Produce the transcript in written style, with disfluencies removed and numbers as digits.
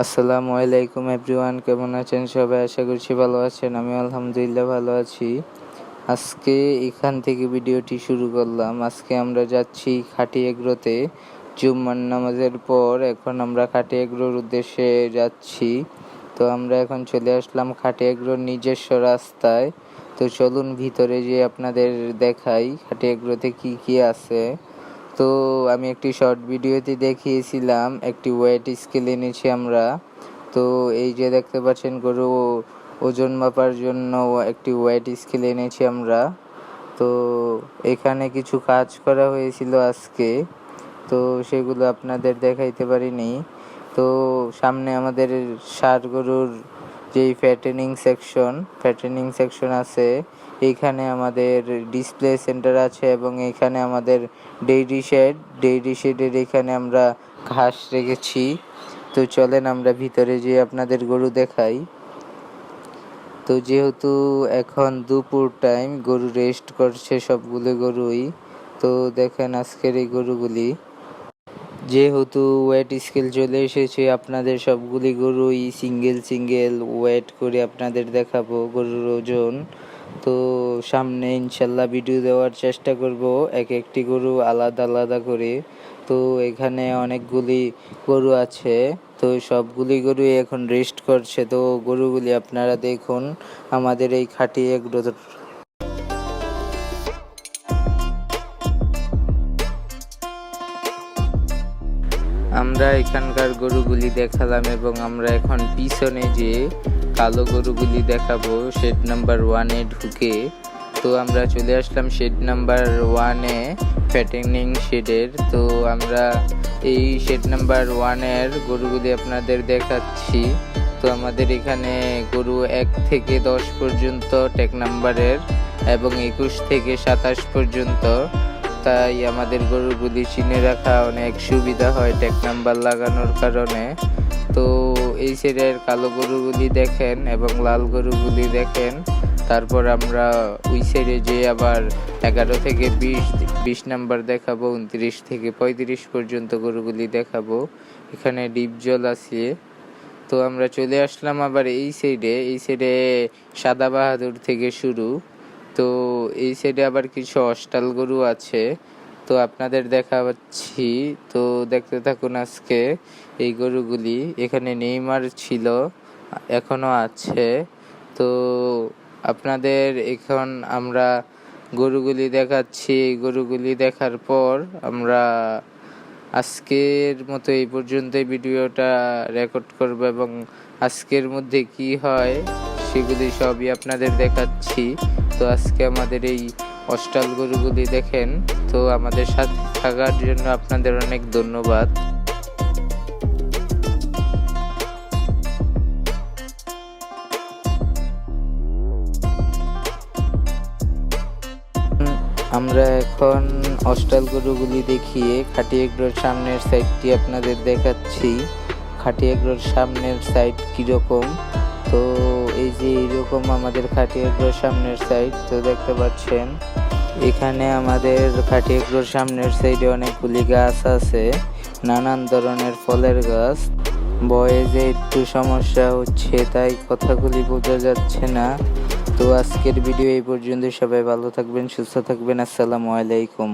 আসসালামু আলাইকুম এভরিওয়ান, কেমন আছেন সবাই? আশা করছি ভালো আছেন। আমি আলহামদুলিল্লাহ ভালো আছি। আজকে এখান থেকে ভিডিওটি শুরু করলাম। আজকে আমরা যাচ্ছি খাটি এগ্রোতে। জুম্মার নামাজের পর এখন আমরা খাটি এগ্রোর উদ্দেশ্যে যাচ্ছি। তো আমরা এখন চলে আসলাম খাটি এগ্রোর নিজস্ব রাস্তায়। তো চলুন ভিতরে যেয়ে আপনাদের দেখাই খাটি এগ্রোতে কি আছে। তো আমি একটি শর্ট ভিডিওতে দেখিয়েছিলাম একটি ওয়েট স্কেল এনেছি আমরা। তো এই যে দেখতে পাচ্ছেন গরু ওজন মাপার জন্য একটি ওয়েট স্কেল এনেছি আমরা। তো এখানে কিছু কাজ করা হয়েছিল আজকে, তো সেগুলো আপনাদের দেখাইতে পারিনি। তো সামনে আমাদের ষাঁড় গরুর যেই ফ্যাটেনিং সেকশন আছে, এইখানে আমাদের ডিসপ্লে সেন্টার আছে এবং এইখানে আমাদের ডেইরি শেডের এখানে আমরা ঘাস রেখেছি। তো চলেন আমরা ভিতরে যেয়ে আপনাদের গরু দেখাই। তো যেহেতু এখন দুপুর টাইম, গরু রেস্ট করছে সবগুলো গরুই। তো দেখেন আজকের এই গরুগুলি, যেহেতু ওয়েট স্কেল চলে এসেছে, আপনাদের সবগুলি গরুই সিঙ্গেল ওয়েট করে আপনাদের দেখাবো গরুর ওজন। তো সামনে ইনশাল্লাহ ভিডিও দেওয়ার চেষ্টা করব একটি গরু আলাদা করে। তো এখানে অনেকগুলি গরু আছে, তো সবগুলি গরু এখন রেস্ট করছে। তো গরুগুলি আপনারা দেখুন আমাদের এই খাঁটি এগ্রো। আমরা এখানকার গরুগুলি দেখালাম এবং আমরা এখন পিছনে যে কালো গরুগুলি দেখাবো শেড নাম্বার 1-এ ঢুকে। তো আমরা চলে আসলাম শেড নাম্বার 1-এ, ফ্যাটেনিং শেডের। তো আমরা এই শেড নাম্বার 1-এর গরুগুলি আপনাদের দেখাচ্ছি। তো আমাদের এখানে গরু 1 থেকে 10 পর্যন্ত ট্যাগ নাম্বারের এবং 21 থেকে 27 পর্যন্ত। তাই আমাদের গরুগুলি চিনে রাখা অনেক সুবিধা হয় ট্যাগ নাম্বার লাগানোর কারণে। তো এই সাইডের কালো গরুগুলি দেখেন এবং লাল গরুগুলি দেখেন। তারপর আমরা ওই সাইডে যে আবার 11 থেকে 20 নাম্বার দেখাবো, 29 থেকে 35 পর্যন্ত গরুগুলি দেখাবো। এখানে ডিপ জল আছে। তো আমরা চলে আসলাম আবার এই সাইডে সাদা বাহাদুর থেকে শুরু। তো এই সাইডে আবার কিছু অস্টাল গরু আছে, তো আপনাদের দেখাচ্ছি। তো দেখতে থাকুন আজকে এই গরুগুলি। এখানে নেইমার ছিল, এখনো আছে। তো আপনাদের এখন আমরা গরুগুলি দেখাচ্ছি। এই গরুগুলি দেখার পর আমরা আজকের মতো এই পর্যন্তই ভিডিওটা রেকর্ড করব এবং আজকের মধ্যে কি হয় সেগুলি সবই আপনাদের দেখাচ্ছি। তো আজকে আমাদের এই অস্টাল গরুগুলি দেখেন। তো আমাদের সাথে থাকার জন্য আপনাদের অনেক ধন্যবাদ। আমরা এখন অস্টাল গরুগুলি দেখিয়ে খাঁটি এগ্রোর সামনের সাইডটি আপনাদের দেখাচ্ছি। খাঁটি এগ্রোর সামনের সাইড কীরকম, তো এই যে এইরকম আমাদের খাঁটি এগ্রোর সামনের সাইড। তো দেখতে পাচ্ছেন এখানে আমাদের খাঁটি এগ্রোর সামনের সাইডে অনেকগুলি গাছ আছে, নানান ধরনের ফলের গাছ। ভয়েসে একটু সমস্যা হচ্ছে, তাই কথাগুলি বোঝা যাচ্ছে না। তো আজকের ভিডিও এই পর্যন্ত। সবাই ভালো থাকবেন, সুস্থ থাকবেন। আসসালামু আলাইকুম।